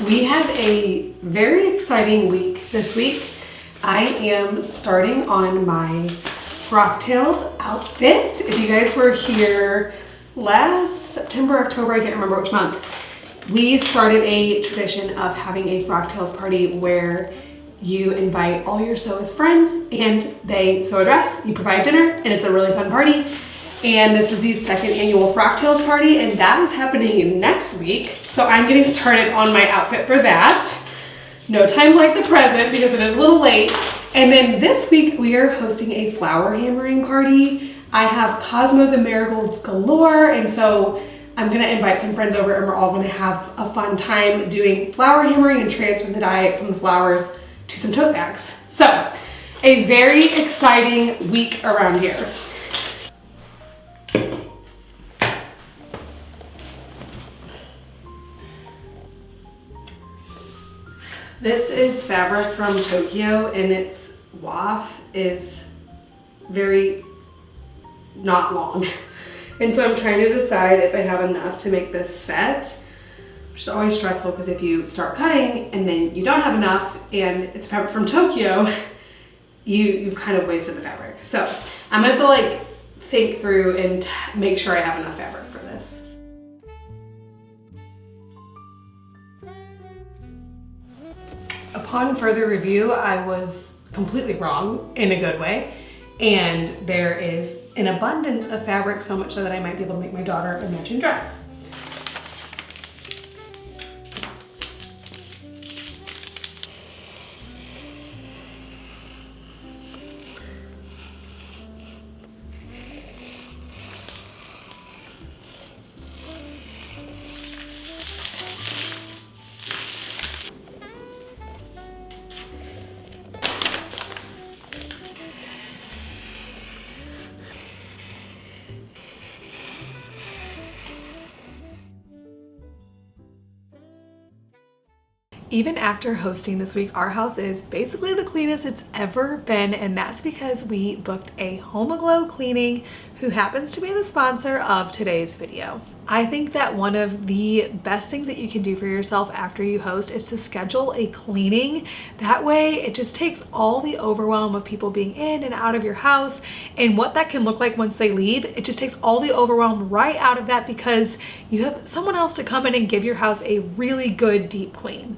We have a very exciting week this week. I am starting on my Frocktails outfit. If you guys were here last September, October, I can't remember which month, we started a tradition of having a Frocktails party where you invite all your sewist friends and they sew a dress, you provide dinner, and it's a really fun party. And this is the second annual Frocktails party, and that is happening next week. So I'm getting started on my outfit for that. No time like the present because it is a little late. And then this week we are hosting a flower hammering party. I have cosmos and marigolds galore, and so I'm gonna invite some friends over and we're all gonna have a fun time doing flower hammering and transfer the dye from the flowers to some tote bags. So a very exciting week around here. This is fabric from Tokyo, and its waff is very not long. And so I'm trying to decide if I have enough to make this set, which is always stressful because if you start cutting and then you don't have enough and it's fabric from Tokyo, you've kind of wasted the fabric. So I'm gonna have to think through and make sure I have enough fabric for this. Upon further review, I was completely wrong in a good way. And there is an abundance of fabric, so much so that I might be able to make my daughter a matching dress. Even after hosting this week, our house is basically the cleanest it's ever been, and that's because we booked a HomeAglow cleaning who happens to be the sponsor of today's video. I think that one of the best things that you can do for yourself after you host is to schedule a cleaning. That way it just takes all the overwhelm of people being in and out of your house and what that can look like once they leave. It just takes all the overwhelm right out of that because you have someone else to come in and give your house a really good deep clean.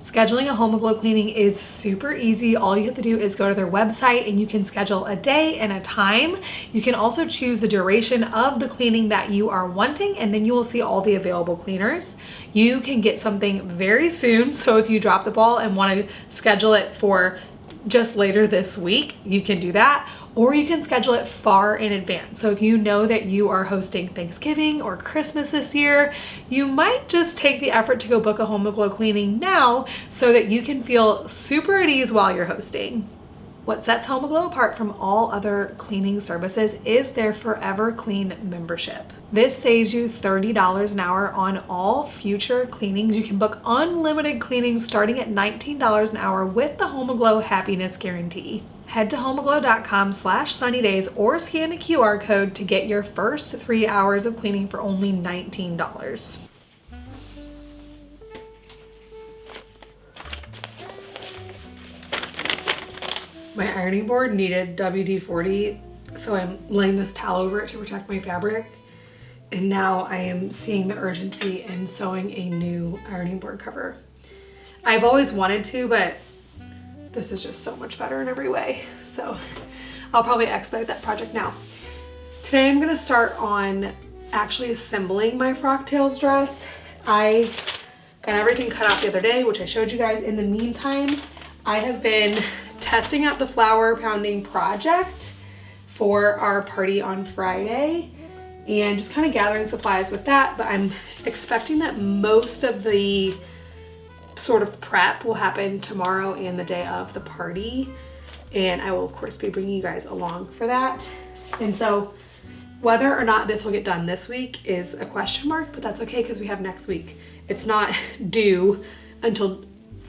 Scheduling a HomeAglow cleaning is super easy. All you have to do is go to their website and you can schedule a day and a time. You can also choose the duration of the cleaning that you are wanting, and then you will see all the available cleaners. You can get something very soon, so if you drop the ball and want to schedule it for just later this week, you can do that, or you can schedule it far in advance. So if you know that you are hosting Thanksgiving or Christmas this year, you might just take the effort to go book a HomeAglow cleaning now so that you can feel super at ease while you're hosting. What sets HomeAglow apart from all other cleaning services is their Forever Clean membership. This saves you $30 an hour on all future cleanings. You can book unlimited cleanings starting at $19 an hour with the HomeAglow Happiness Guarantee. Head to homeaglow.com/sunnydays or scan the QR code to get your first 3 hours of cleaning for only $19. My ironing board needed WD-40, so I'm laying this towel over it to protect my fabric. And now I am seeing the urgency in sewing a new ironing board cover. I've always wanted to, but this is just so much better in every way. So I'll probably expedite that project now. Today I'm gonna start on actually assembling my Frocktails dress. I got everything cut out the other day, which I showed you guys. In the meantime, I have been testing out the flour pounding project for our party on Friday and just kind of gathering supplies with that, but I'm expecting that most of the sort of prep will happen tomorrow and the day of the party, and I will of course be bringing you guys along for that. And so whether or not this will get done this week is a question mark, but that's okay because we have next week. It's not due until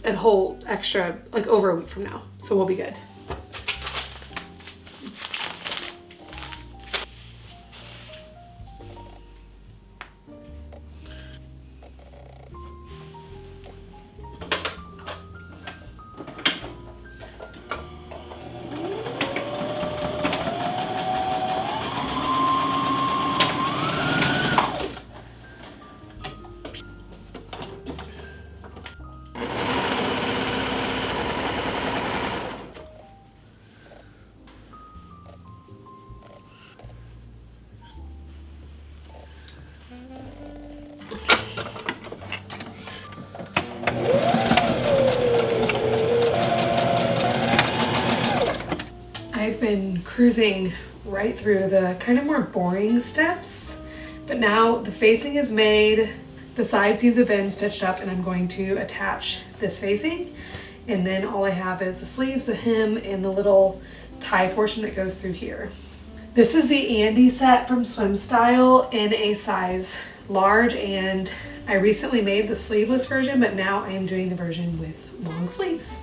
a whole extra, over a week from now, so we'll be good. cruising right through the kind of more boring steps, but now the facing is made, the side seams have been stitched up, and I'm going to attach this facing, and then all I have is the sleeves, the hem, and the little tie portion that goes through here. This is the Andy set from Swim Style in a size large, and I recently made the sleeveless version, but now I am doing the version with long sleeves.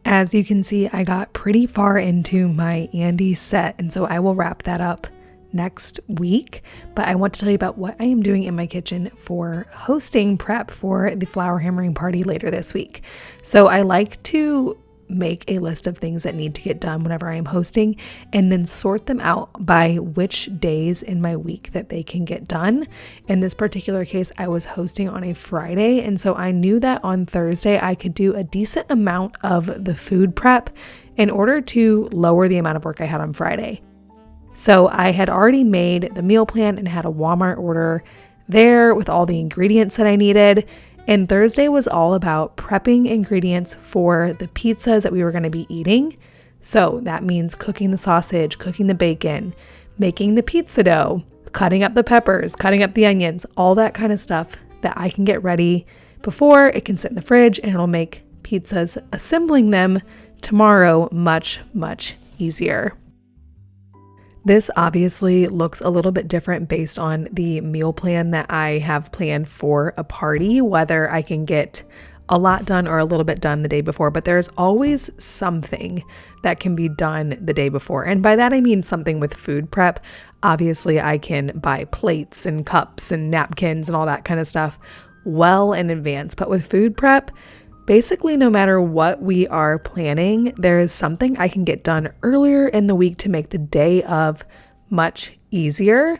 As you can see, I got pretty far into my Andy set, and so I will wrap that up next week. But I want to tell you about what I am doing in my kitchen for hosting prep for the flower hammering party later this week. So I like to make a list of things that need to get done whenever I am hosting, and then sort them out by which days in my week that they can get done. In this particular case, I was hosting on a Friday, and so I knew that on Thursday I could do a decent amount of the food prep in order to lower the amount of work I had on Friday. So I had already made the meal plan and had a Walmart order there with all the ingredients that I needed. And Thursday was all about prepping ingredients for the pizzas that we were going to be eating. So that means cooking the sausage, cooking the bacon, making the pizza dough, cutting up the peppers, cutting up the onions, all that kind of stuff that I can get ready before it can sit in the fridge, and it'll make pizzas assembling them tomorrow much, much easier. This obviously looks a little bit different based on the meal plan that I have planned for a party, whether I can get a lot done or a little bit done the day before, but there's always something that can be done the day before. And by that, I mean something with food prep. Obviously, I can buy plates and cups and napkins and all that kind of stuff well in advance, but with food prep, basically, no matter what we are planning, there is something I can get done earlier in the week to make the day of much easier.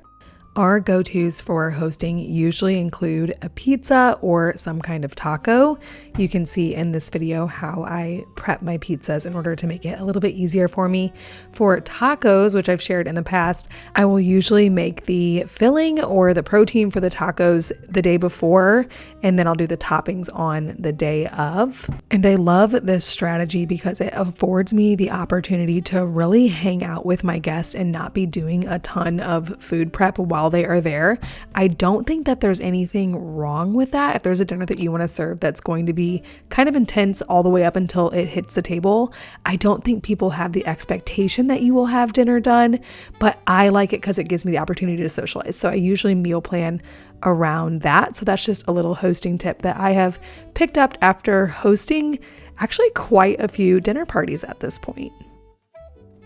Our go-tos for hosting usually include a pizza or some kind of taco. You can see in this video how I prep my pizzas in order to make it a little bit easier for me. For tacos, which I've shared in the past, I will usually make the filling or the protein for the tacos the day before, and then I'll do the toppings on the day of. And I love this strategy because it affords me the opportunity to really hang out with my guests and not be doing a ton of food prep while they are there. I don't think that there's anything wrong with that. If there's a dinner that you want to serve that's going to be kind of intense all the way up until it hits the table, I don't think people have the expectation that you will have dinner done, but I like it because it gives me the opportunity to socialize. So I usually meal plan around that. So that's just a little hosting tip that I have picked up after hosting actually quite a few dinner parties at this point.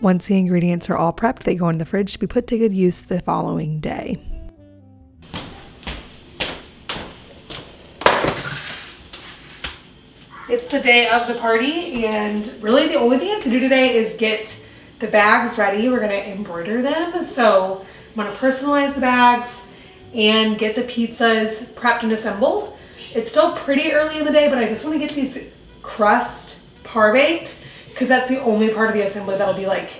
Once the ingredients are all prepped, they go in the fridge to be put to good use the following day. It's the day of the party, and really the only thing I have to do today is get the bags ready. We're going to embroider them. So I'm going to personalize the bags and get the pizzas prepped and assembled. It's still pretty early in the day, but I just want to get these crust par baked, because that's the only part of the assembly that'll be like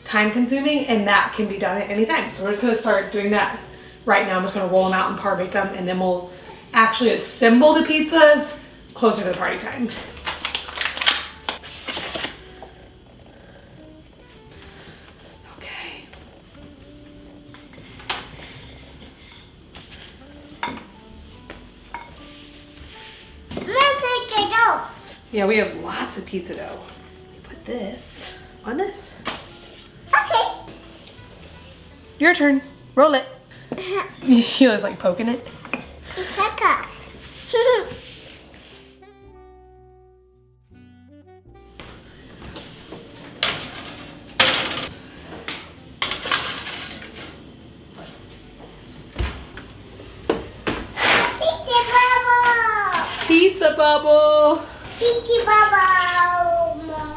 time consuming, and that can be done at any time. So we're just gonna start doing that right now. I'm just gonna roll them out and par bake them, and then we'll actually assemble the pizzas closer to the party time. Okay. Yeah, we have lots of pizza dough. This on this. Okay. Your turn. Roll it. He was like poking it. Pizza bubble. Pizza bubble.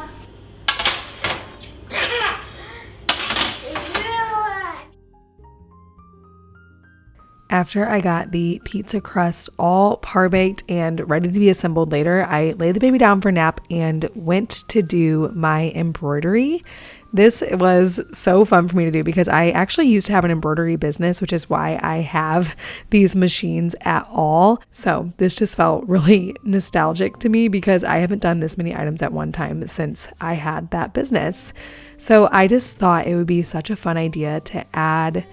After I got the pizza crust all par-baked and ready to be assembled later, I laid the baby down for a nap and went to do my embroidery. This was so fun for me to do because I actually used to have an embroidery business, which is why I have these machines at all. So this just felt really nostalgic to me because I haven't done this many items at one time since I had that business. So I just thought it would be such a fun idea to add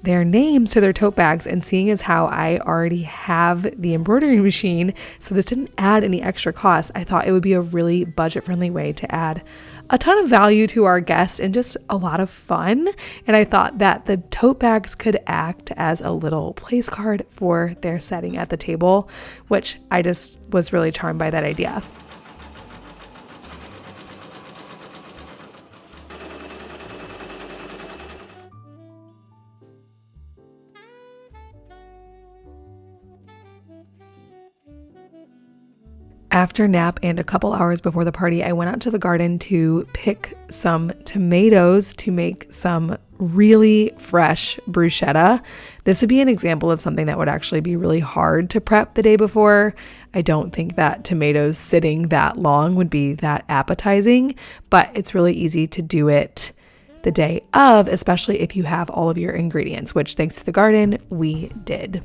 their names to their tote bags, and seeing as how I already have the embroidery machine, so this didn't add any extra cost, I thought it would be a really budget-friendly way to add a ton of value to our guests and just a lot of fun. And I thought that the tote bags could act as a little place card for their setting at the table, which I just was really charmed by that idea. After nap and a couple hours before the party, I went out to the garden to pick some tomatoes to make some really fresh bruschetta. This would be an example of something that would actually be really hard to prep the day before. I don't think that tomatoes sitting that long would be that appetizing, but it's really easy to do it the day of, especially if you have all of your ingredients, which thanks to the garden, we did.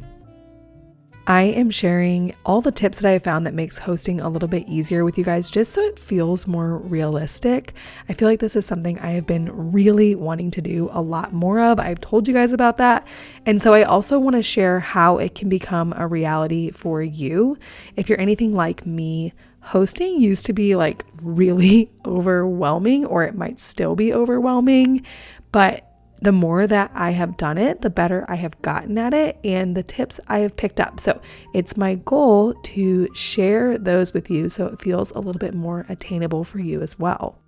I am sharing all the tips that I have found that makes hosting a little bit easier with you guys, just so it feels more realistic. I feel like this is something I have been really wanting to do a lot more of. I've told you guys about that. And so I also want to share how it can become a reality for you. If you're anything like me, hosting used to be like really overwhelming, or it might still be overwhelming, but the more that I have done it, the better I have gotten at it and the tips I have picked up. So it's my goal to share those with you so it feels a little bit more attainable for you as well.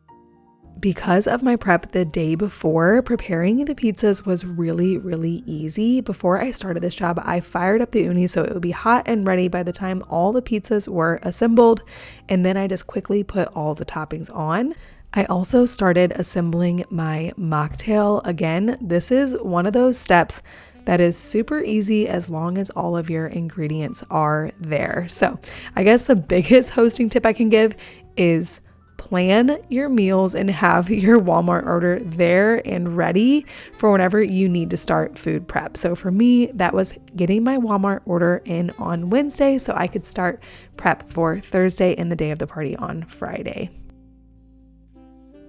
Because of my prep the day before, preparing the pizzas was really, really easy. Before I started this job, I fired up the uni so it would be hot and ready by the time all the pizzas were assembled, and then I just quickly put all the toppings on. I also started assembling my mocktail. Again, this is one of those steps that is super easy as long as all of your ingredients are there. So I guess the biggest hosting tip I can give is plan your meals and have your Walmart order there and ready for whenever you need to start food prep. So for me, that was getting my Walmart order in on Wednesday so I could start prep for Thursday and the day of the party on Friday.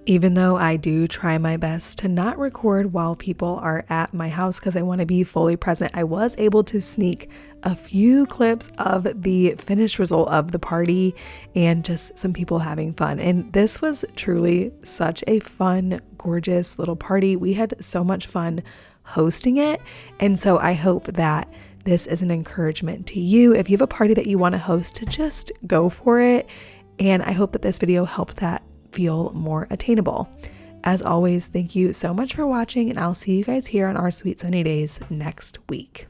Even though I do try my best to not record while people are at my house because I want to be fully present, I was able to sneak a few clips of the finished result of the party and just some people having fun. And this was truly such a fun, gorgeous little party. We had so much fun hosting it. And so I hope that this is an encouragement to you. If you have a party that you want to host, to just go for it. And I hope that this video helped that feel more attainable. As always, thank you so much for watching, and I'll see you guys here on Our Sweet Sunny Days next week.